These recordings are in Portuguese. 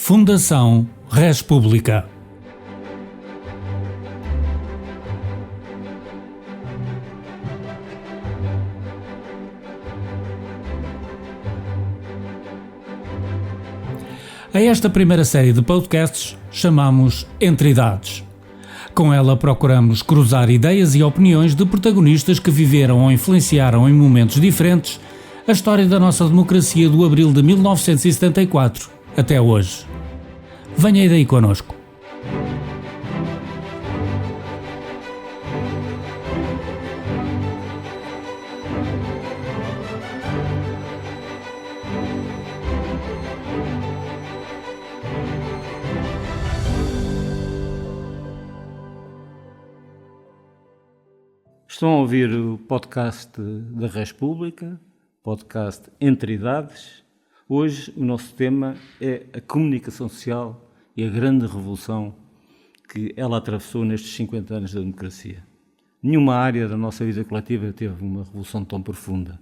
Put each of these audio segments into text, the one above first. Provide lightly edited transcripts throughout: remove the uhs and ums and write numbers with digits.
Fundação República. A esta primeira série de podcasts chamamos Entre Idades. Com ela procuramos cruzar ideias e opiniões de protagonistas que viveram ou influenciaram em momentos diferentes a história da nossa democracia do abril de 1974 até hoje. Venha daí connosco. Estão a ouvir o podcast da República, podcast Entre Idades. Hoje o nosso tema é a comunicação social e a grande revolução que ela atravessou nestes 50 anos da democracia. Nenhuma área da nossa vida coletiva teve uma revolução tão profunda.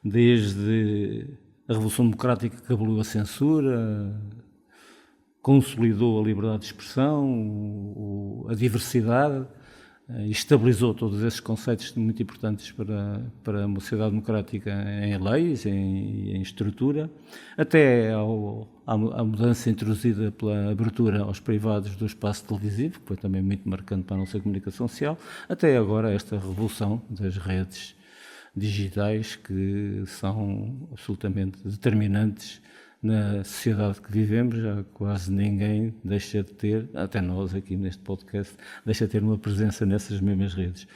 Desde a Revolução Democrática que aboliu a censura, consolidou a liberdade de expressão, a diversidade, estabilizou todos esses conceitos muito importantes para uma sociedade democrática em leis, em estrutura, até à mudança introduzida pela abertura aos privados do espaço televisivo, que foi também muito marcante para a nossa comunicação social, até agora esta revolução das redes digitais que são absolutamente determinantes na sociedade que vivemos. Já quase ninguém deixa de ter, até nós aqui neste podcast, deixa de ter uma presença nessas mesmas redes.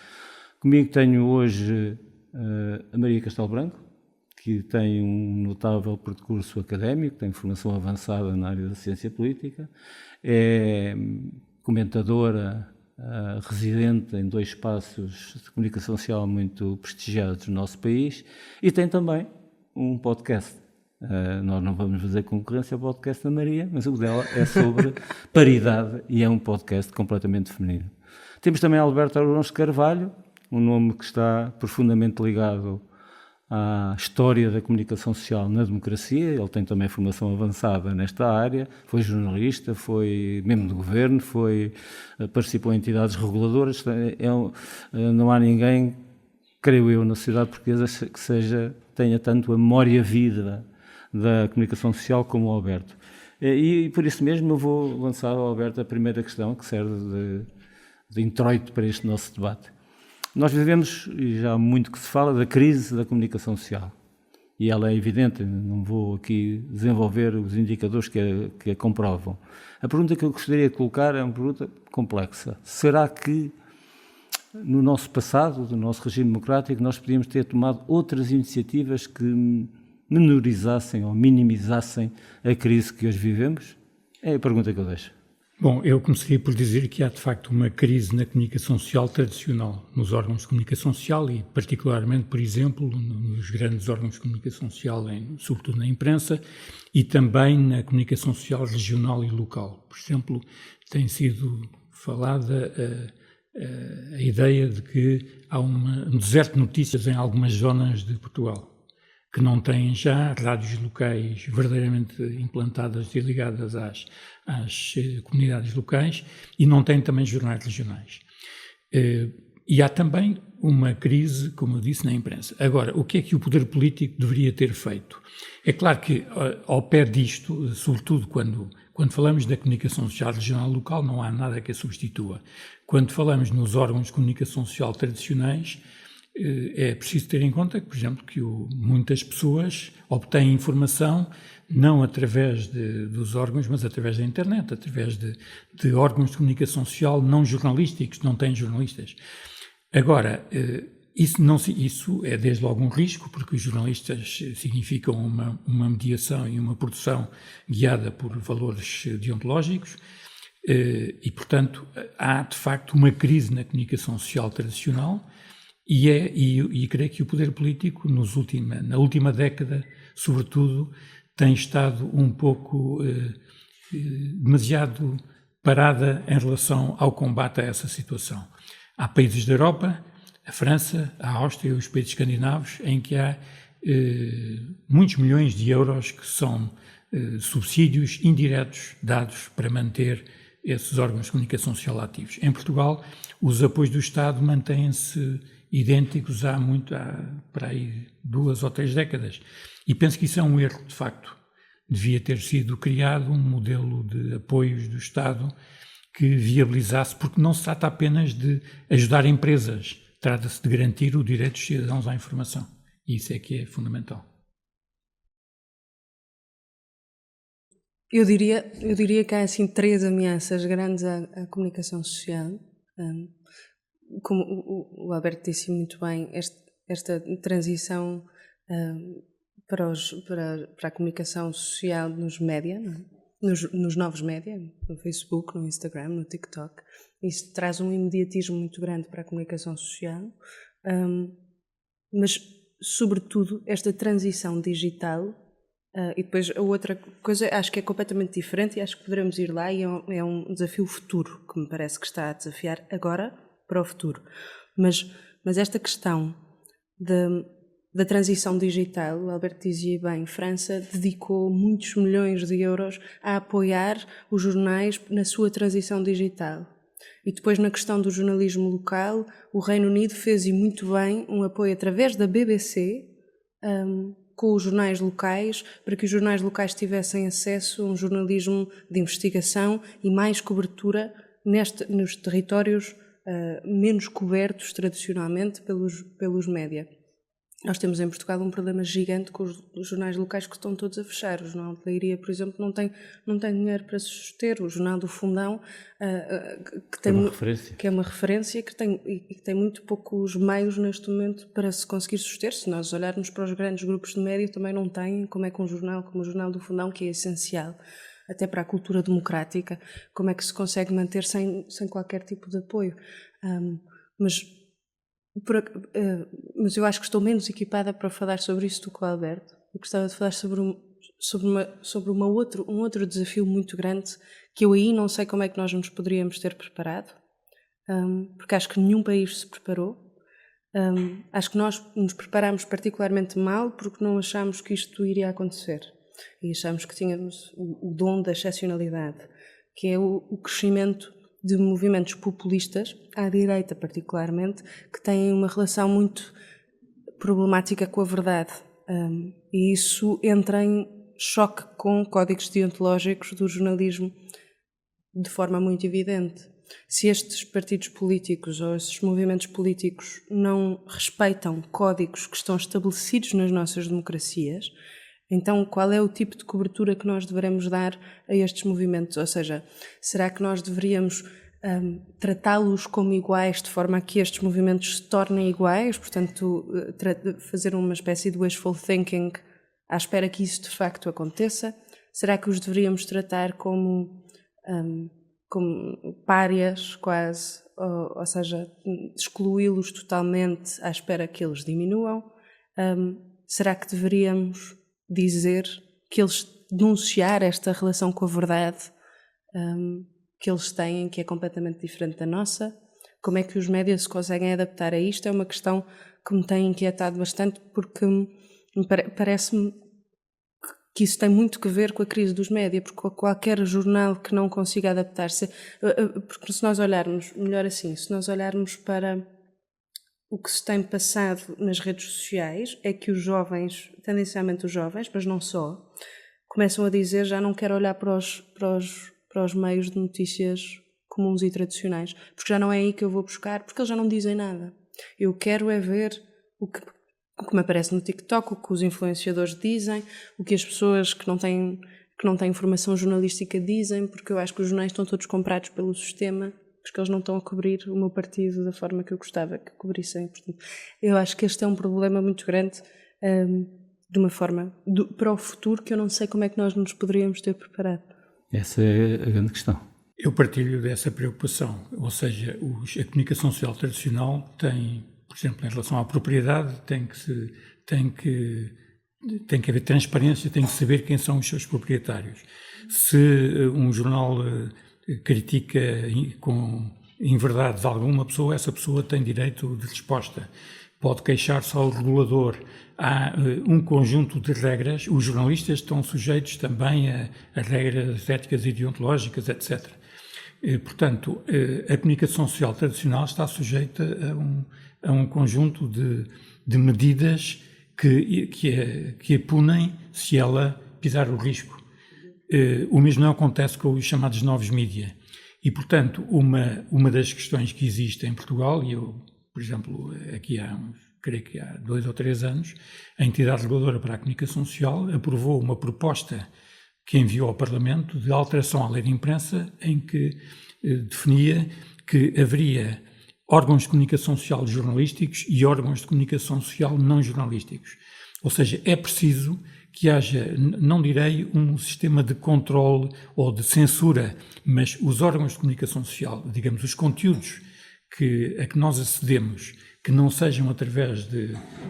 Comigo tenho hoje a Maria Castelo Branco, que tem um notável percurso académico, tem formação avançada na área da ciência política, é comentadora residente em dois espaços de comunicação social muito prestigiados no nosso país e tem também um podcast. Nós não vamos fazer concorrência ao podcast da Maria, mas o dela é sobre paridade e é um podcast completamente feminino. Temos também Alberto Arões de Carvalho, um nome que está profundamente ligado à história da comunicação social na democracia. Ele tem também formação avançada nesta área, foi jornalista, foi membro do governo, participou em entidades reguladoras. Não há ninguém, creio eu, na sociedade portuguesa que tenha tanto a memória viva da comunicação social como o Alberto. E por isso mesmo eu vou lançar ao Alberto a primeira questão que serve de introito para este nosso debate. Nós vivemos, e já há muito que se fala, da crise da comunicação social. E ela é evidente, não vou aqui desenvolver os indicadores que a comprovam. A pergunta que eu gostaria de colocar é uma pergunta complexa. Será que no nosso passado, do nosso regime democrático, nós podíamos ter tomado outras iniciativas que menorizassem ou minimizassem a crise que hoje vivemos? É a pergunta que eu deixo. Bom, eu começaria por dizer que há de facto uma crise na comunicação social tradicional, nos órgãos de comunicação social e particularmente, por exemplo, nos grandes órgãos de comunicação social, sobretudo na imprensa, e também na comunicação social regional e local. Por exemplo, tem sido falada a ideia de que há um deserto de notícias em algumas zonas de Portugal, que não têm já rádios locais verdadeiramente implantadas e ligadas às comunidades locais e não têm também jornais regionais. E há também uma crise, como eu disse, na imprensa. Agora, o que é que o poder político deveria ter feito? É claro que ao pé disto, sobretudo quando falamos da comunicação social regional e local, não há nada que a substitua. Quando falamos nos órgãos de comunicação social tradicionais, é preciso ter em conta, por exemplo, que muitas pessoas obtêm informação não através dos órgãos, mas através da internet, através de órgãos de comunicação social não jornalísticos, não têm jornalistas. Agora, isso é desde logo um risco, porque os jornalistas significam uma mediação e uma produção guiada por valores deontológicos e, portanto, há de facto uma crise na comunicação social tradicional. E creio que o poder político, na última década, sobretudo, tem estado um pouco demasiado parada em relação ao combate a essa situação. Há países da Europa, a França, a Áustria e os países escandinavos, em que há muitos milhões de euros que são subsídios indiretos dados para manter esses órgãos de comunicação social ativos. Em Portugal, os apoios do Estado mantêm-se idênticos há para aí 2 ou 3 décadas. E penso que isso é um erro, de facto. Devia ter sido criado um modelo de apoios do Estado que viabilizasse, porque não se trata apenas de ajudar empresas, trata-se de garantir o direito dos cidadãos à informação. E isso é que é fundamental. Eu diria que há assim 3 ameaças grandes à comunicação social. Como o Alberto disse muito bem, esta transição para a comunicação social nos média, não é? nos novos média, no Facebook, no Instagram, no TikTok. Isso traz um imediatismo muito grande para a comunicação social, mas, sobretudo, esta transição digital. E depois a outra coisa acho que é completamente diferente e acho que poderemos ir lá e é um desafio futuro que me parece que está a desafiar agora para o futuro. Mas esta questão da transição digital, o Alberto dizia bem, França dedicou muitos milhões de euros a apoiar os jornais na sua transição digital. E depois na questão do jornalismo local, o Reino Unido fez e muito bem um apoio através da BBC com os jornais locais, para que os jornais locais tivessem acesso a um jornalismo de investigação e mais cobertura nos territórios menos cobertos tradicionalmente pelos média. Nós temos em Portugal um problema gigante com os jornais locais que estão todos a fechar. O Jornal de Leiria, por exemplo, não tem dinheiro para se suster. O Jornal do Fundão, que é uma referência, que tem muito poucos meios neste momento para se conseguir suster. Se nós olharmos para os grandes grupos de média, também não têm, como é que um jornal como o Jornal do Fundão, que é essencial até para a cultura democrática, como é que se consegue manter sem qualquer tipo de apoio. Mas eu acho que estou menos equipada para falar sobre isso do que o Alberto. Eu gostava de falar sobre um outro desafio muito grande, que eu aí não sei como é que nós nos poderíamos ter preparado, porque acho que nenhum país se preparou. Acho que nós nos preparámos particularmente mal porque não achámos que isto iria acontecer e achámos que tínhamos o dom da excepcionalidade, que é o crescimento de movimentos populistas, à direita particularmente, que têm uma relação muito problemática com a verdade. E isso entra em choque com códigos deontológicos do jornalismo de forma muito evidente. Se estes partidos políticos ou esses movimentos políticos não respeitam códigos que estão estabelecidos nas nossas democracias, então qual é o tipo de cobertura que nós devemos dar a estes movimentos? Ou seja, será que nós deveríamos tratá-los como iguais de forma a que estes movimentos se tornem iguais? Portanto, fazer uma espécie de wishful thinking à espera que isso de facto aconteça? Será que os deveríamos tratar como párias quase, ou seja, excluí-los totalmente à espera que eles diminuam? Será que deveríamos dizer que eles denunciar esta relação com a verdade que eles têm, que é completamente diferente da nossa? Como é que os médias se conseguem adaptar a isto? É uma questão que me tem inquietado bastante, porque parece-me que isso tem muito que ver com a crise dos médias, porque qualquer jornal que não consiga adaptar-se, porque se nós olharmos, melhor assim, se nós olharmos para o que se tem passado nas redes sociais, é que os jovens, tendencialmente os jovens, mas não só, começam a dizer: já não quero olhar para os meios de notícias comuns e tradicionais, porque já não é aí que eu vou buscar, porque eles já não dizem nada. Eu quero é ver o que me aparece no TikTok, o que os influenciadores dizem, o que as pessoas que não têm informação jornalística dizem, porque eu acho que os jornais estão todos comprados pelo sistema, porque eles não estão a cobrir o meu partido da forma que eu gostava que cobrissem. Portanto, eu acho que este é um problema muito grande, de uma forma para o futuro, que eu não sei como é que nós nos poderíamos ter preparado. Essa é a grande questão. Eu partilho dessa preocupação, ou seja, a comunicação social tradicional tem, por exemplo, em relação à propriedade, tem que haver transparência, tem que saber quem são os seus proprietários. Se um jornal critica com inverdades alguma pessoa, essa pessoa tem direito de resposta. pode queixar-se ao regulador. Há um conjunto de regras, os jornalistas estão sujeitos também a regras éticas e deontológicas, etc. Portanto, a comunicação social tradicional está sujeita a um conjunto de medidas que a punem se ela pisar o risco. O mesmo não acontece com os chamados novos mídia. E, portanto, uma das questões que existe em Portugal, e eu, por exemplo, aqui creio que há 2 ou 3 anos, a entidade reguladora para a comunicação social aprovou uma proposta que enviou ao Parlamento de alteração à lei de imprensa, em que definia que haveria órgãos de comunicação social jornalísticos e órgãos de comunicação social não jornalísticos. Ou seja, é preciso que haja, não direi um sistema de controle ou de censura, mas os órgãos de comunicação social, digamos, os conteúdos a que nós acedemos, que não sejam através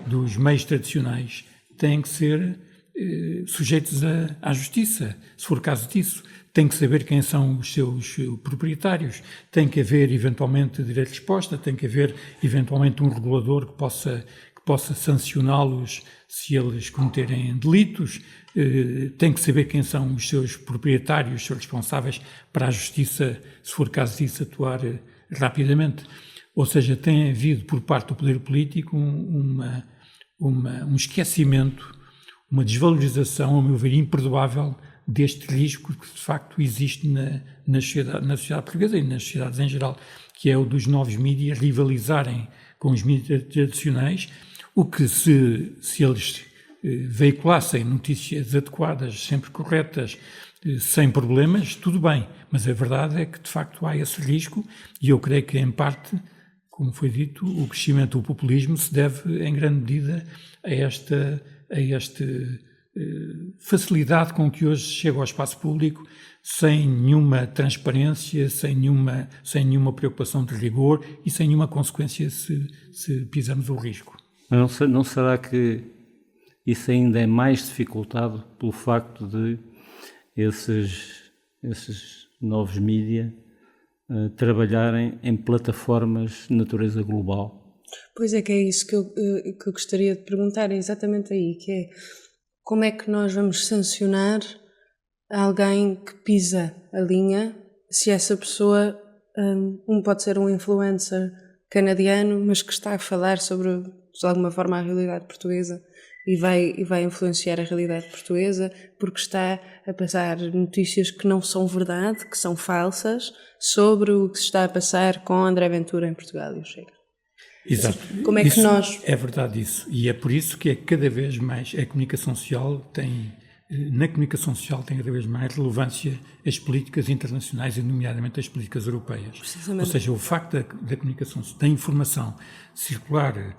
dos meios tradicionais, têm que ser sujeitos à justiça, se for caso disso. Tem que saber quem são os seus proprietários, tem que haver eventualmente direito de resposta, tem que haver eventualmente um regulador que possa sancioná-los se eles cometerem delitos, tem que saber quem são os seus proprietários, os seus responsáveis, para a justiça, se for caso disso, atuar rapidamente. Ou seja, tem havido por parte do poder político um esquecimento, uma desvalorização, a meu ver, imperdoável deste risco que de facto existe na sociedade portuguesa e nas sociedades em geral, que é o dos novos mídias rivalizarem com os mídias tradicionais, o que se eles veiculassem notícias adequadas, sempre corretas, sem problemas, tudo bem, mas a verdade é que de facto há esse risco e eu creio que em parte, como foi dito, o crescimento do populismo se deve em grande medida a esta facilidade com que hoje chega ao espaço público sem nenhuma transparência, sem nenhuma preocupação de rigor e sem nenhuma consequência se pisamos o risco. Mas não será que isso ainda é mais dificultado pelo facto de esses novos mídia trabalharem em plataformas de natureza global? Pois é, que é isso que eu gostaria de perguntar, é exatamente aí, que é como é que nós vamos sancionar alguém que pisa a linha se essa pessoa pode ser um influencer canadiano, mas que está a falar sobre, de alguma forma, a realidade portuguesa e vai influenciar a realidade portuguesa porque está a passar notícias que não são verdade, que são falsas, sobre o que se está a passar com André Ventura em Portugal e o Chega. Exato. Como é que nós... É verdade isso. E é por isso que é cada vez mais a comunicação social na comunicação social tem cada vez mais relevância as políticas internacionais e nomeadamente as políticas europeias. Ou seja, o facto da comunicação, da informação circular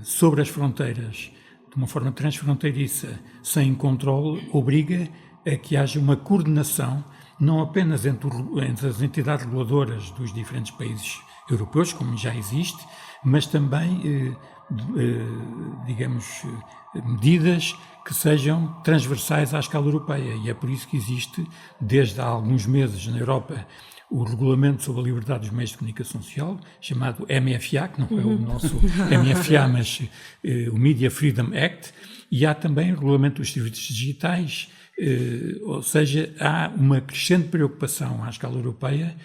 sobre as fronteiras de uma forma transfronteiriça, sem controle, obriga a que haja uma coordenação não apenas entre as entidades reguladoras dos diferentes países europeus, como já existe, mas também, digamos, medidas que sejam transversais à escala europeia. E é por isso que existe, desde há alguns meses na Europa, o Regulamento sobre a Liberdade dos Meios de Comunicação Social, chamado MFA, que não é o nosso MFA, mas o Media Freedom Act, e há também o Regulamento dos Serviços Digitais, ou seja, há uma crescente preocupação à escala europeia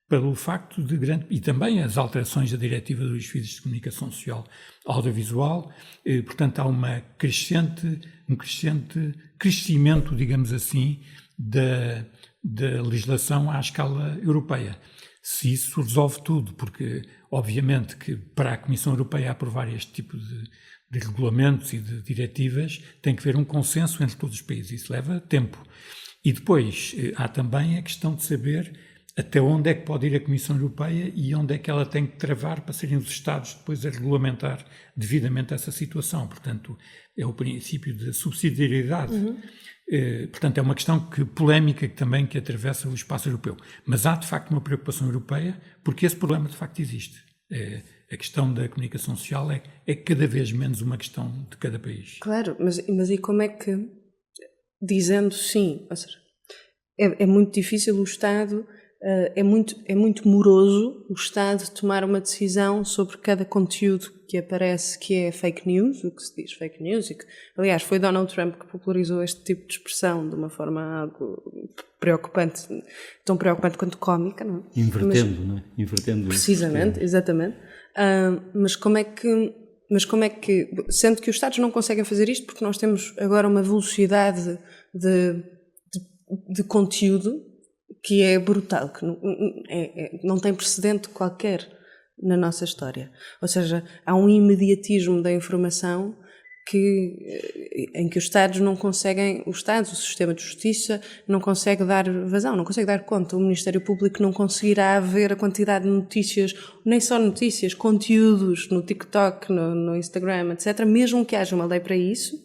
pelo facto e também as alterações da Diretiva dos Serviços de Comunicação Social Audiovisual, portanto há um crescente crescimento, digamos assim, da legislação à escala europeia. Se isso resolve tudo, porque obviamente que para a Comissão Europeia aprovar este tipo de regulamentos e de diretivas tem que haver um consenso entre todos os países, isso leva tempo. E depois há também a questão de saber até onde é que pode ir a Comissão Europeia e onde é que ela tem que travar para serem os Estados depois a regulamentar devidamente essa situação. Portanto, é o princípio da subsidiariedade. Portanto, é uma questão polémica também que atravessa o espaço europeu. Mas há, de facto, uma preocupação europeia porque esse problema, de facto, existe. A questão da comunicação social é cada vez menos uma questão de cada país. Claro, mas e como é que, dizendo sim, ou seja, é muito difícil o Estado... É muito moroso o Estado tomar uma decisão sobre cada conteúdo que aparece que é fake news, o que se diz fake news, e que, aliás, foi Donald Trump que popularizou este tipo de expressão de uma forma algo preocupante, tão preocupante quanto cómica, não é? Invertendo, não é? Invertendo. Precisamente, exatamente. Mas como é que, sendo que os Estados não conseguem fazer isto porque nós temos agora uma velocidade de conteúdo que é brutal, que não tem precedente qualquer na nossa história. Ou seja, há um imediatismo da informação em que os Estados não conseguem, o sistema de justiça não consegue dar vazão, não consegue dar conta. O Ministério Público não conseguirá ver a quantidade de notícias, nem só notícias, conteúdos no TikTok, no Instagram, etc. Mesmo que haja uma lei para isso,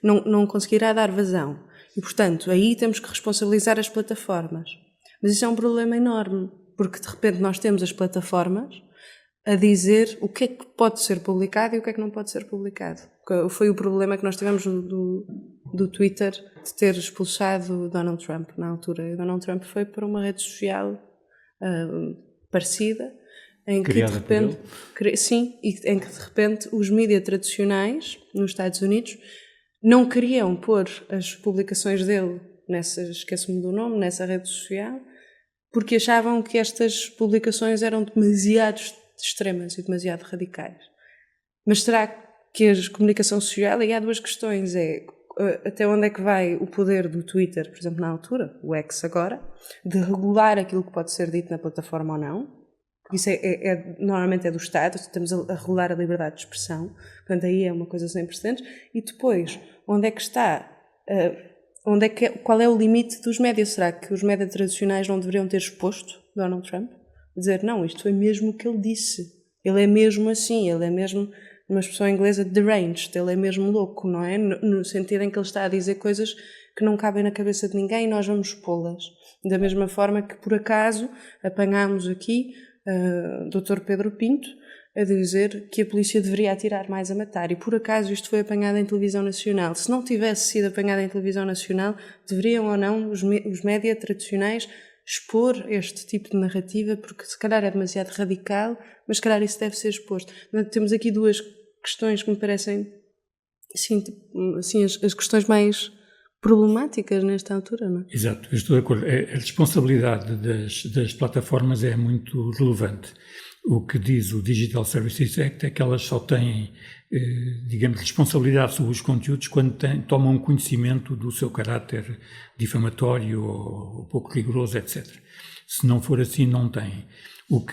não conseguirá dar vazão. E, portanto, aí temos que responsabilizar as plataformas. Mas isso é um problema enorme, porque de repente nós temos as plataformas a dizer o que é que pode ser publicado e o que é que não pode ser publicado. Foi o problema que nós tivemos do Twitter de ter expulsado Donald Trump na altura. E Donald Trump foi para uma rede social parecida, em que de repente, em que de repente os mídias tradicionais nos Estados Unidos não queriam pôr as publicações dele esqueço-me do nome, nessa rede social, porque achavam que estas publicações eram demasiado extremas e demasiado radicais. Mas será que a comunicação social, aí há duas questões, até onde é que vai o poder do Twitter, por exemplo, na altura, o X agora, de regular aquilo que pode ser dito na plataforma ou não, porque isso normalmente é do Estado, estamos a regular a liberdade de expressão, portanto aí é uma coisa sem precedentes, e depois, onde é que está... qual é o limite dos médias? Será que os médias tradicionais não deveriam ter exposto Donald Trump? Dizer, não, isto foi mesmo o que ele disse. Ele é mesmo assim, ele é mesmo, numa expressão inglesa, deranged, ele é mesmo louco, não é? No sentido em que ele está a dizer coisas que não cabem na cabeça de ninguém e nós vamos expô-las. Da mesma forma que, por acaso, apanhámos aqui Dr. Pedro Pinto a dizer que a polícia deveria atirar mais a matar. E por acaso isto foi apanhado em televisão nacional. Se não tivesse sido apanhado em televisão nacional, deveriam ou não os média tradicionais expor este tipo de narrativa, porque se calhar é demasiado radical, mas se calhar isso deve ser exposto. Temos aqui duas questões que me parecem assim, as questões mais problemáticas nesta altura, não é? Exato, eu estou de acordo. A responsabilidade das plataformas é muito relevante. O que diz o Digital Services Act é que elas só têm, digamos, responsabilidade sobre os conteúdos quando tomam conhecimento do seu caráter difamatório ou pouco rigoroso, etc. Se não for assim, não têm. O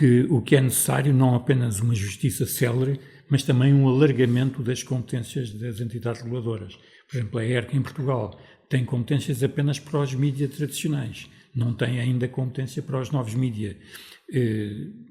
que é necessário, não apenas uma justiça célere, mas também um alargamento das competências das entidades reguladoras. Por exemplo, a ERC em Portugal tem competências apenas para os mídias tradicionais, não tem ainda competência para os novos mídias.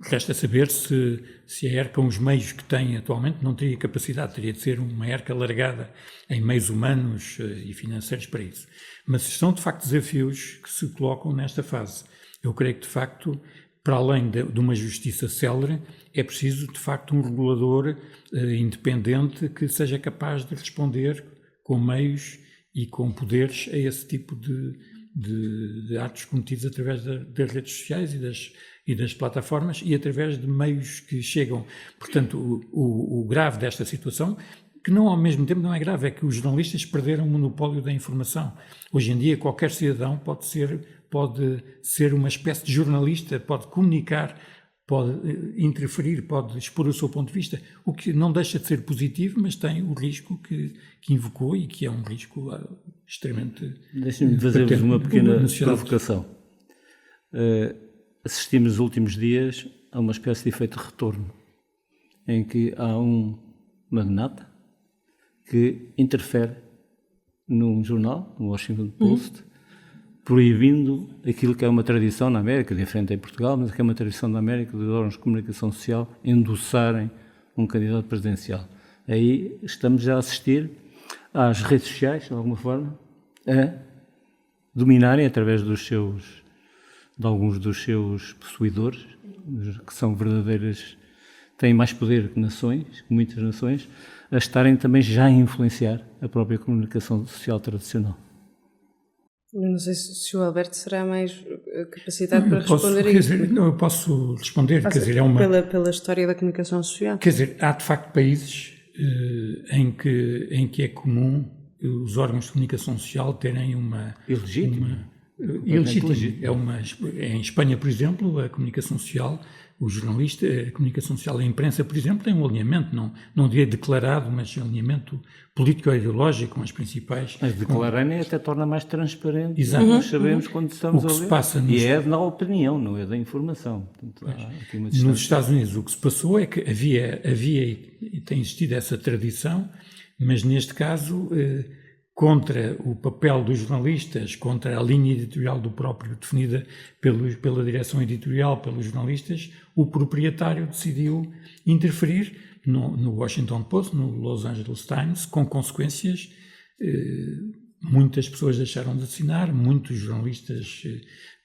Resta saber se a ERC, com os meios que tem atualmente, não teria capacidade, teria de ser uma ERC alargada em meios humanos e financeiros para isso. Mas são, de facto, desafios que se colocam nesta fase. Eu creio que, de facto, para além de uma justiça célere, é preciso, de facto, um regulador independente que seja capaz de responder com meios e com poderes a esse tipo de atos cometidos através das redes sociais e das plataformas e através de meios que chegam. Portanto, o grave desta situação, que não ao mesmo tempo não é grave, é que os jornalistas perderam o monopólio da informação. Hoje em dia qualquer cidadão pode ser uma espécie de jornalista, pode comunicar, pode interferir, pode expor o seu ponto de vista, o que não deixa de ser positivo, mas tem o risco que invocou e que é um risco extremamente... Deixem-me fazer-vos uma pequena provocação. Assistimos nos últimos dias a uma espécie de efeito de retorno, em que há um magnata que interfere num jornal, no Washington Post, proibindo aquilo que é uma tradição na América, diferente em Portugal, mas que é uma tradição na América, dos órgãos de comunicação social endossarem um candidato presidencial. Aí estamos já a assistir às redes sociais, de alguma forma, a dominarem através de alguns dos seus possuidores, que são verdadeiras, têm mais poder que nações, que muitas nações, a estarem também já a influenciar a própria comunicação social tradicional. Não sei se o Alberto será mais capacitado para responder a isso. Eu posso responder, quer dizer, é uma... Pela história da comunicação social. Quer dizer, há de facto países em que é comum os órgãos de comunicação social terem uma... Ilegítimo. Em Espanha, por exemplo, a comunicação social, o jornalista, a comunicação social, a imprensa, por exemplo, tem um alinhamento, não diria declarado, mas um alinhamento político-ideológico com as principais... Mas declararem até torna mais transparente. Exato. Nós sabemos quando estamos O que a se ler. passa E é na opinião, não é da informação. Portanto, há aqui uma distância. Nos Estados Unidos o que se passou é que havia e tem existido essa tradição, mas neste caso... contra o papel dos jornalistas, contra a linha editorial do próprio, definida pela direção editorial, pelos jornalistas, o proprietário decidiu interferir no Washington Post, no Los Angeles Times, com consequências. Muitas pessoas deixaram de assinar, muitos jornalistas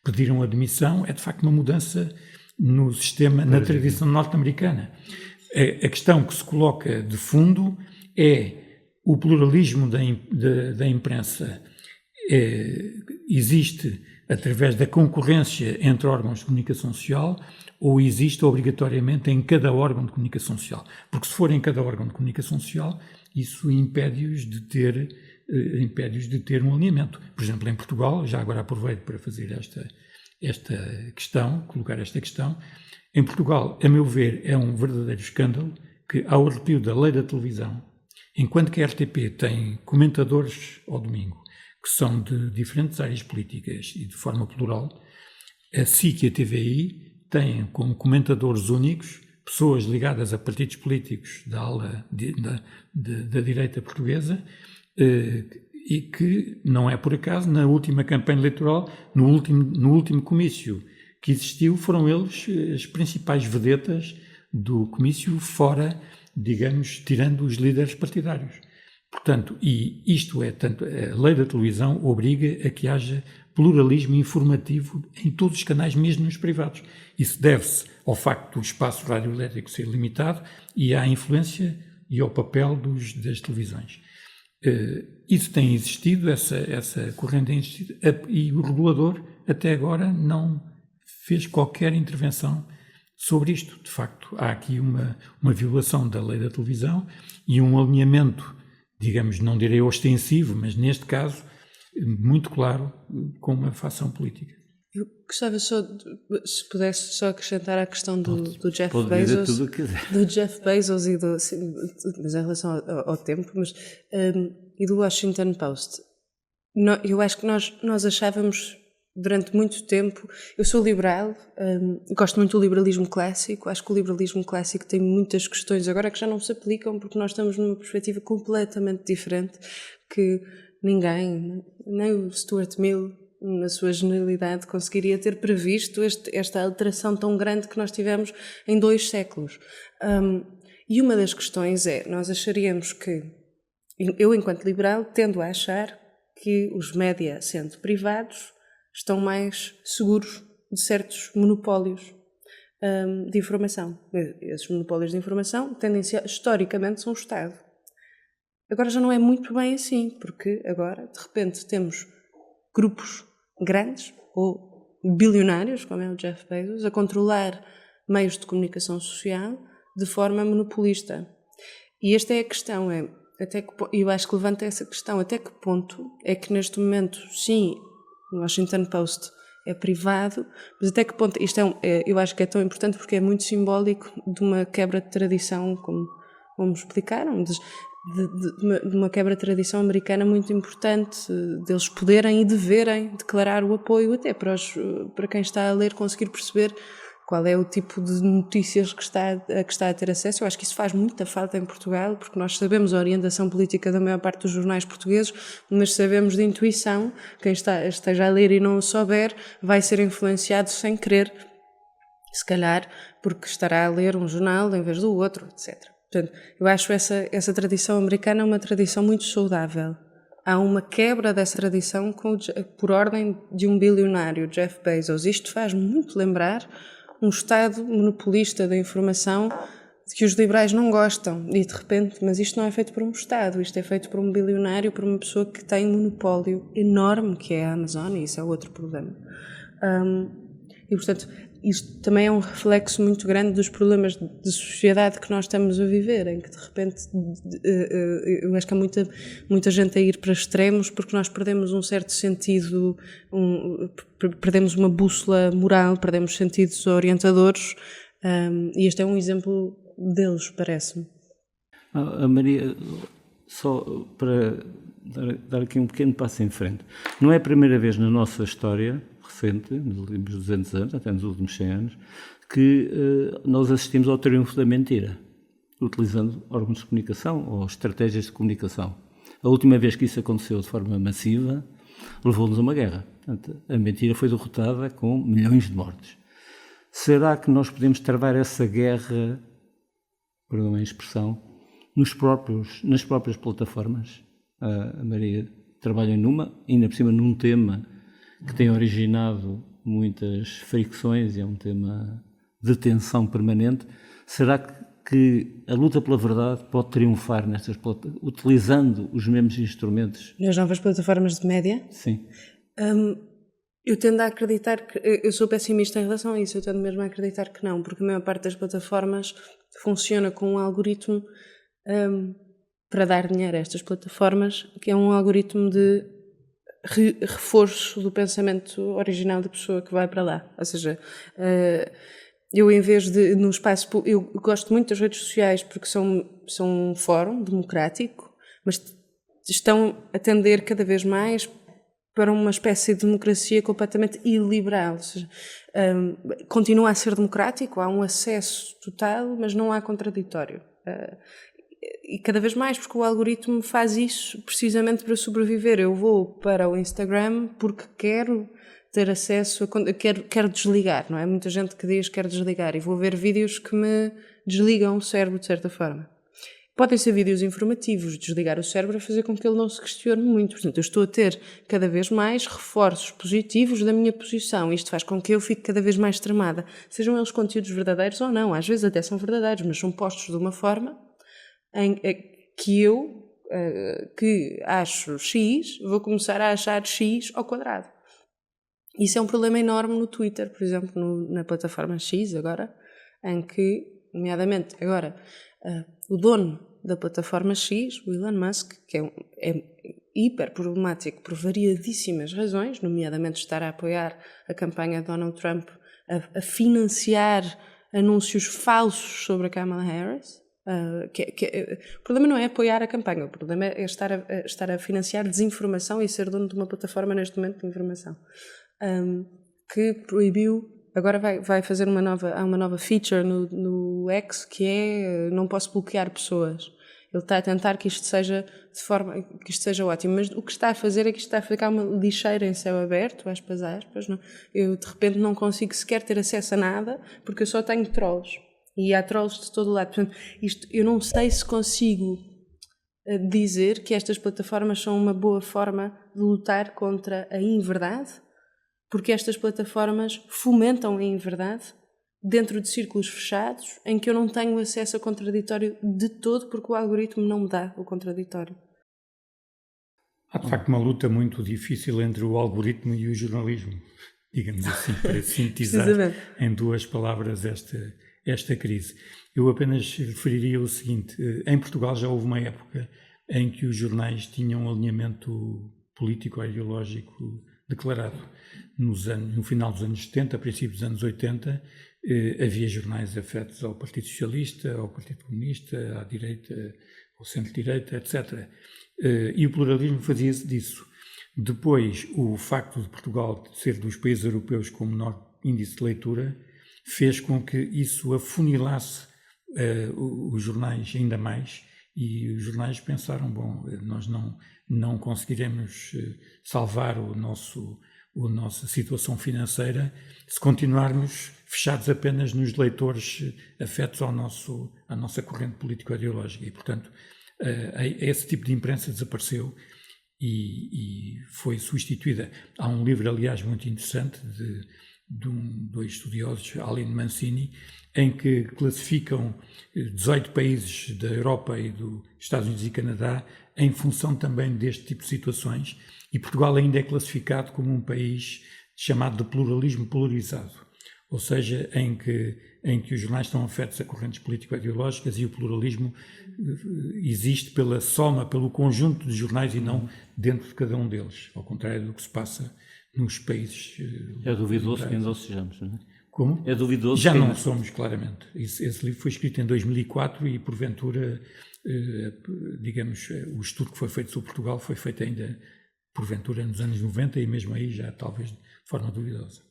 pediram admissão. É de facto uma mudança no sistema, na tradição norte-americana. A questão que se coloca de fundo é o pluralismo da imprensa existe através da concorrência entre órgãos de comunicação social ou existe obrigatoriamente em cada órgão de comunicação social? Porque se for em cada órgão de comunicação social, isso impede-os de ter um alinhamento. Por exemplo, em Portugal, já agora aproveito para fazer colocar esta questão, em Portugal, a meu ver, é um verdadeiro escândalo que, ao arrepio da lei da televisão, enquanto que a RTP tem comentadores ao domingo que são de diferentes áreas políticas e de forma plural, a SIC e a TVI têm como comentadores únicos pessoas ligadas a partidos políticos da ala da direita portuguesa e que, não é por acaso, na última campanha eleitoral, no último comício que existiu, foram eles as principais vedetas do comício fora, digamos, tirando os líderes partidários. Portanto, e isto é, tanto a lei da televisão obriga a que haja pluralismo informativo em todos os canais, mesmo nos privados. Isso deve-se ao facto do espaço radioelétrico ser limitado e à influência e ao papel das televisões. Isso tem existido, essa corrente tem existido, e o regulador até agora não fez qualquer intervenção sobre isto. De facto, há aqui uma violação da lei da televisão e um alinhamento, digamos, não direi ostensivo, mas neste caso, muito claro, com uma facção política. Eu gostava só, se pudesse só acrescentar a questão do Jeff pode Bezos. Tudo o que quiser. Do Jeff Bezos e mas em relação ao tempo, e do Washington Post. Eu acho que nós achávamos durante muito tempo, eu sou liberal, gosto muito do liberalismo clássico, acho que o liberalismo clássico tem muitas questões agora que já não se aplicam porque nós estamos numa perspectiva completamente diferente, que ninguém, nem o Stuart Mill, na sua genialidade, conseguiria ter previsto esta alteração tão grande que nós tivemos em 2 séculos. E uma das questões é, nós acharíamos que, eu enquanto liberal tendo a achar que os média, sendo privados, estão mais seguros de certos monopólios de informação. Esses monopólios de informação, historicamente, são o Estado. Agora já não é muito bem assim, porque agora, de repente, temos grupos grandes ou bilionários, como é o Jeff Bezos, a controlar meios de comunicação social de forma monopolista. E esta é a questão, eu acho que levanta essa questão, até que ponto é que neste momento, sim, o Washington Post é privado, mas até que ponto, eu acho que é tão importante porque é muito simbólico de uma quebra de tradição, como explicaram, de uma quebra de tradição americana muito importante, deles poderem e deverem declarar o apoio até para quem está a ler conseguir perceber qual é o tipo de notícias que está a ter acesso. Eu acho que isso faz muita falta em Portugal, porque nós sabemos a orientação política da maior parte dos jornais portugueses, mas sabemos de intuição, quem esteja a ler e não o souber, vai ser influenciado sem querer, se calhar porque estará a ler um jornal em vez do outro, etc. Portanto, eu acho essa tradição americana uma tradição muito saudável. Há uma quebra dessa tradição por ordem de um bilionário, Jeff Bezos. Isto faz muito lembrar um Estado monopolista da informação que os liberais não gostam. E de repente, mas isto não é feito por um Estado, isto é feito por um bilionário, por uma pessoa que tem um monopólio enorme, que é a Amazon, e isso é outro problema. E, portanto, isto também é um reflexo muito grande dos problemas de sociedade que nós estamos a viver, em que, de repente, eu acho que há muita gente a ir para extremos porque nós perdemos um certo sentido, perdemos uma bússola moral, perdemos sentidos orientadores, e este é um exemplo deles, parece-me. A Maria, só para dar aqui um pequeno passo em frente, não é a primeira vez na nossa história recente, nos últimos 200 anos, até nos últimos 100 anos, que nós assistimos ao triunfo da mentira, utilizando órgãos de comunicação ou estratégias de comunicação. A última vez que isso aconteceu de forma massiva, levou-nos a uma guerra. Portanto, a mentira foi derrotada com milhões de mortes. Será que nós podemos travar essa guerra, perdão a expressão, nas próprias plataformas? A Maria trabalha ainda por cima num tema que tem originado muitas fricções e é um tema de tensão permanente. Será que a luta pela verdade pode triunfar nestas plataformas, utilizando os mesmos instrumentos? Nas novas plataformas de média? Sim. Eu tendo a acreditar que... Eu sou pessimista em relação a isso, eu tendo mesmo a acreditar que não, porque a maior parte das plataformas funciona com um algoritmo para dar dinheiro a estas plataformas, que é um algoritmo de reforço do pensamento original da pessoa que vai para lá. Ou seja, eu em vez de, no espaço, eu gosto muito das redes sociais porque são um fórum democrático, mas estão a tender cada vez mais para uma espécie de democracia completamente iliberal. Ou seja, continua a ser democrático, há um acesso total, mas não há contraditório. E cada vez mais, porque o algoritmo faz isso precisamente para sobreviver. Eu vou para o Instagram porque quero ter acesso, quero desligar, não é? Muita gente que diz que quer desligar e vou ver vídeos que me desligam o cérebro de certa forma. Podem ser vídeos informativos, desligar o cérebro a fazer com que ele não se questione muito. Portanto, eu estou a ter cada vez mais reforços positivos da minha posição. Isto faz com que eu fique cada vez mais tramada. Sejam eles conteúdos verdadeiros ou não. Às vezes até são verdadeiros, mas são postos de uma forma que eu, que acho X, vou começar a achar X ao quadrado. Isso é um problema enorme no Twitter, por exemplo, na plataforma X agora, em que, nomeadamente, agora, o dono da plataforma X, o Elon Musk, que é hiper problemático por variadíssimas razões, nomeadamente estar a apoiar a campanha de Donald Trump, a financiar anúncios falsos sobre a Kamala Harris. O problema não é apoiar a campanha, o problema é estar a financiar desinformação e ser dono de uma plataforma neste momento de informação, que proibiu, agora vai fazer uma nova feature no X, que é não posso bloquear pessoas. Ele está a tentar que isto seja ótimo, mas o que está a fazer é que isto está a ficar uma lixeira em céu aberto, aspas, não? Eu de repente não consigo sequer ter acesso a nada porque eu só tenho trolls. E há trolls de todo o lado. Portanto, eu não sei se consigo dizer que estas plataformas são uma boa forma de lutar contra a inverdade, porque estas plataformas fomentam a inverdade dentro de círculos fechados em que eu não tenho acesso a contraditório de todo, porque o algoritmo não me dá o contraditório. Há, de facto, uma luta muito difícil entre o algoritmo e o jornalismo, digamos assim, para sintetizar em duas palavras esta crise. Eu apenas referiria o seguinte: em Portugal já houve uma época em que os jornais tinham um alinhamento político ou ideológico declarado. No final dos anos 70, princípios dos anos 80, havia jornais afetos ao Partido Socialista, ao Partido Comunista, à direita, ao centro-direita, etc. E o pluralismo fazia-se disso. Depois, o facto de Portugal ser dos países europeus com menor índice de leitura fez com que isso afunilasse os jornais ainda mais, e os jornais pensaram, nós não conseguiremos salvar a nossa situação financeira se continuarmos fechados apenas nos leitores afetos à nossa corrente político-ideológica. E, portanto, esse tipo de imprensa desapareceu e foi substituída. Há um livro, aliás, muito interessante de dois estudiosos, Aline Mancini, em que classificam 18 países da Europa e dos Estados Unidos e Canadá em função também deste tipo de situações, e Portugal ainda é classificado como um país chamado de pluralismo polarizado, ou seja, em que os jornais estão afetos a correntes político-ideológicas e o pluralismo existe pela soma, pelo conjunto de jornais e não dentro de cada um deles, ao contrário do que se passa nos países. É duvidoso que ainda o sejamos, não é? Como? É duvidoso. Já não somos, claramente. Esse livro foi escrito em 2004 e, porventura, digamos, o estudo que foi feito sobre Portugal foi feito ainda, porventura, nos anos 90 e mesmo aí já talvez de forma duvidosa.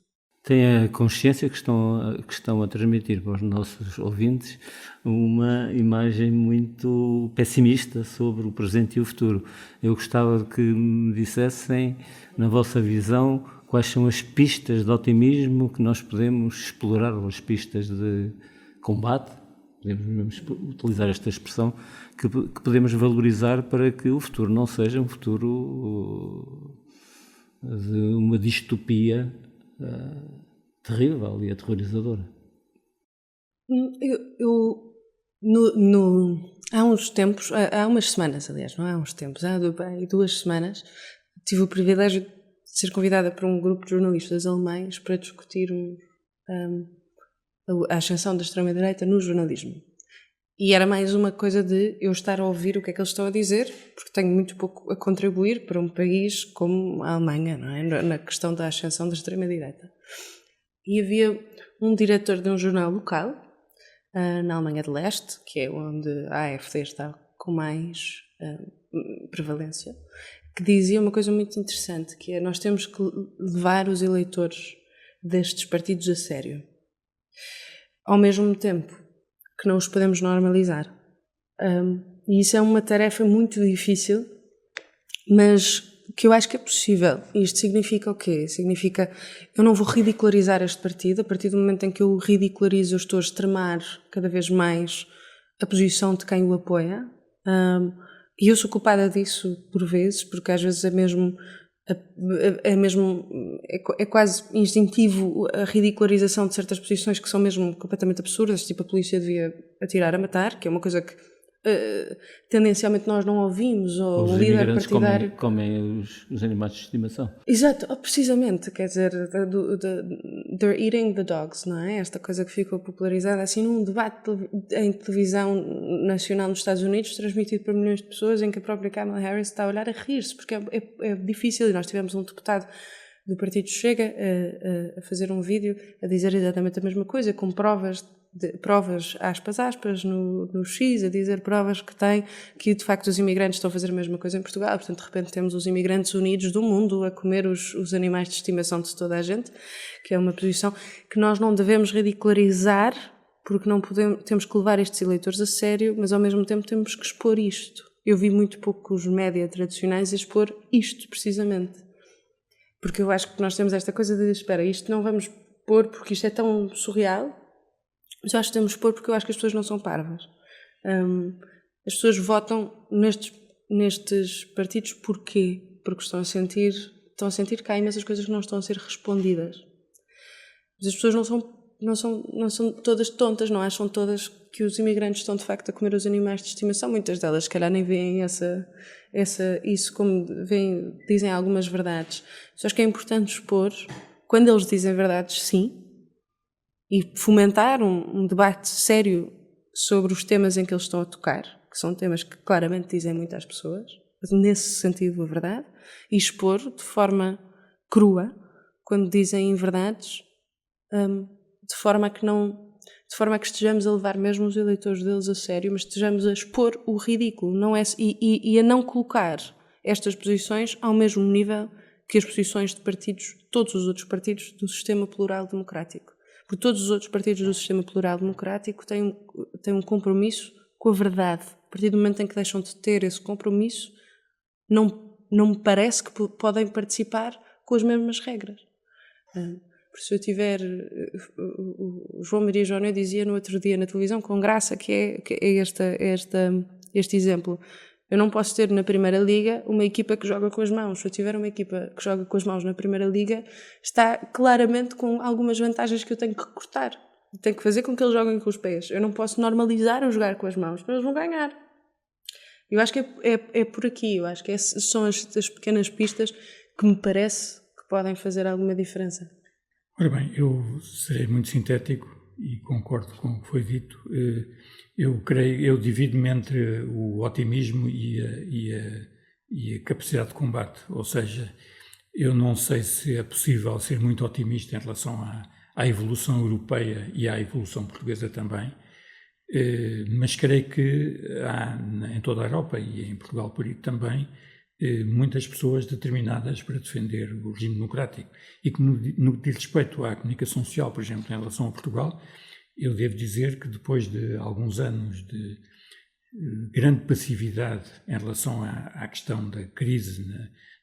Tem a consciência que estão a transmitir para os nossos ouvintes uma imagem muito pessimista sobre o presente e o futuro. Eu gostava de que me dissessem, na vossa visão, quais são as pistas de otimismo que nós podemos explorar, ou as pistas de combate, podemos mesmo utilizar esta expressão, que podemos valorizar para que o futuro não seja um futuro de uma distopia terrível e aterrorizadora. Há uns tempos, há umas semanas, aliás, não há uns tempos, há 2 semanas, tive o privilégio de ser convidada por um grupo de jornalistas alemães para discutirmos a ascensão da extrema-direita no jornalismo. E era mais uma coisa de eu estar a ouvir o que é que eles estão a dizer, porque tenho muito pouco a contribuir para um país como a Alemanha, não é? Na questão da ascensão da extrema-direita. E havia um diretor de um jornal local, na Alemanha de Leste, que é onde a AfD está com mais prevalência, que dizia uma coisa muito interessante, que é: nós temos que levar os eleitores destes partidos a sério, ao mesmo tempo que não os podemos normalizar. E isso é uma tarefa muito difícil, mas que eu acho que é possível. E isto significa o quê? Significa, eu não vou ridicularizar este partido. A partir do momento em que eu o ridicularizo, eu estou a extremar cada vez mais a posição de quem o apoia. E eu sou culpada disso por vezes, porque às vezes é quase instintivo a ridicularização de certas posições que são mesmo completamente absurdas, tipo a polícia devia atirar a matar, que é uma coisa que tendencialmente nós não ouvimos, ou o líder partidário comem os animais de estimação. Exato, precisamente, quer dizer, they're eating the dogs, não é? Esta coisa que ficou popularizada assim num debate em televisão nacional nos Estados Unidos, transmitido para milhões de pessoas, em que a própria Kamala Harris está a olhar a rir-se, porque é difícil. E nós tivemos um deputado do Partido Chega a fazer um vídeo a dizer exatamente a mesma coisa, com provas, aspas, no X, a dizer provas que tem, que de facto os imigrantes estão a fazer a mesma coisa em Portugal. Portanto, de repente temos os imigrantes unidos do mundo a comer os animais de estimação de toda a gente, que é uma posição que nós não devemos ridicularizar, porque não temos que levar estes eleitores a sério, mas ao mesmo tempo temos que expor isto. Eu vi muito pouco os média tradicionais a expor isto, precisamente. Porque eu acho que nós temos esta coisa de, espera, isto não vamos pôr porque isto é tão surreal, mas eu acho que temos de pôr porque eu acho que as pessoas não são parvas. As pessoas votam nestes partidos porquê? Porque estão a sentir que há imensas coisas que não estão a ser respondidas. Mas as pessoas não são todas tontas, não acham todas que os imigrantes estão de facto a comer os animais de estimação. Muitas delas, se calhar, nem veem isso como dizem algumas verdades. Só acho que é importante expor, quando eles dizem verdades, sim, e fomentar um debate sério sobre os temas em que eles estão a tocar, que são temas que claramente dizem muito às pessoas, nesse sentido a verdade, e expor de forma crua, quando dizem verdades, de forma a que estejamos a levar mesmo os eleitores deles a sério, mas estejamos a expor o ridículo, não é, e a não colocar estas posições ao mesmo nível que as posições de partidos, todos os outros partidos do sistema plural democrático. Porque todos os outros partidos do sistema plural democrático têm um compromisso com a verdade. A partir do momento em que deixam de ter esse compromisso, não me parece que podem participar com as mesmas regras. Se eu tiver... O João Maria Jónia dizia no outro dia na televisão, com graça, que é este exemplo. Eu não posso ter na Primeira Liga uma equipa que joga com as mãos. Se eu tiver uma equipa que joga com as mãos na Primeira Liga, está claramente com algumas vantagens que eu tenho que cortar. Tenho que fazer com que eles joguem com os pés. Eu não posso normalizar o jogar com as mãos, mas eles vão ganhar. Eu acho que é por aqui. Eu acho que são as pequenas pistas que me parece que que podem fazer alguma diferença? Ora bem, eu serei muito sintético e concordo com o que foi dito. Eu divido-me entre o otimismo e a capacidade de combate, ou seja, eu não sei se é possível ser muito otimista em relação à evolução europeia e à evolução portuguesa também, mas creio que há em toda a Europa e em Portugal por aí também muitas pessoas determinadas para defender o regime democrático e que no que diz respeito à comunicação social, por exemplo, em relação a Portugal, eu devo dizer que depois de alguns anos de grande passividade em relação à questão da crise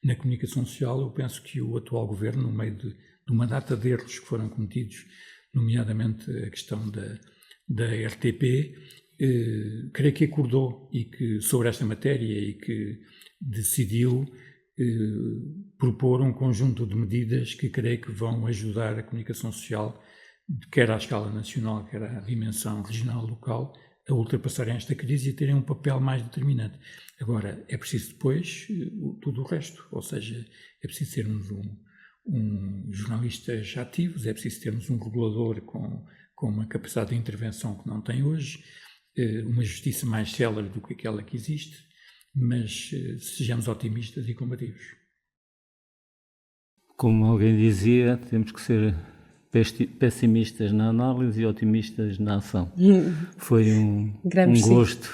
na comunicação social, eu penso que o atual governo, no meio de uma data de erros que foram cometidos, nomeadamente a questão da RTP, creio que acordou e que sobre esta matéria e que decidiu propor um conjunto de medidas que creio que vão ajudar a comunicação social, quer à escala nacional, quer à dimensão regional, local, a ultrapassarem esta crise e terem um papel mais determinante. Agora, é preciso depois tudo o resto, ou seja, é preciso termos jornalistas ativos, é preciso termos um regulador com uma capacidade de intervenção que não tem hoje, uma justiça mais célere do que aquela que existe, mas sejamos otimistas e combativos. Como alguém dizia, temos que ser pessimistas na análise e otimistas na ação. Foi um gosto,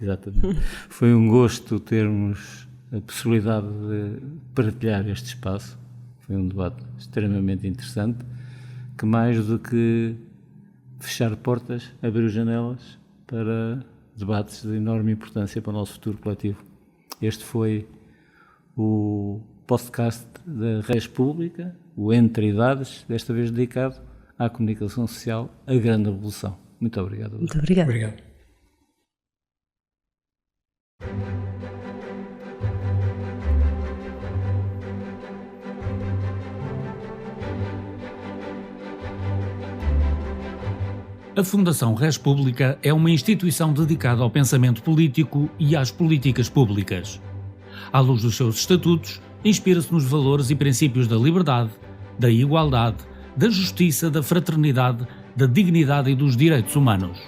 exatamente. Foi um gosto termos a possibilidade de partilhar este espaço. Foi um debate extremamente interessante, que mais do que fechar portas, abriu janelas para debates de enorme importância para o nosso futuro coletivo. Este foi o podcast da República, o Entre Idades, desta vez dedicado à comunicação social, a grande revolução. Muito obrigado. Muito obrigado. Obrigado. A Fundação República é uma instituição dedicada ao pensamento político e às políticas públicas. À luz dos seus estatutos, inspira-se nos valores e princípios da liberdade, da igualdade, da justiça, da fraternidade, da dignidade e dos direitos humanos.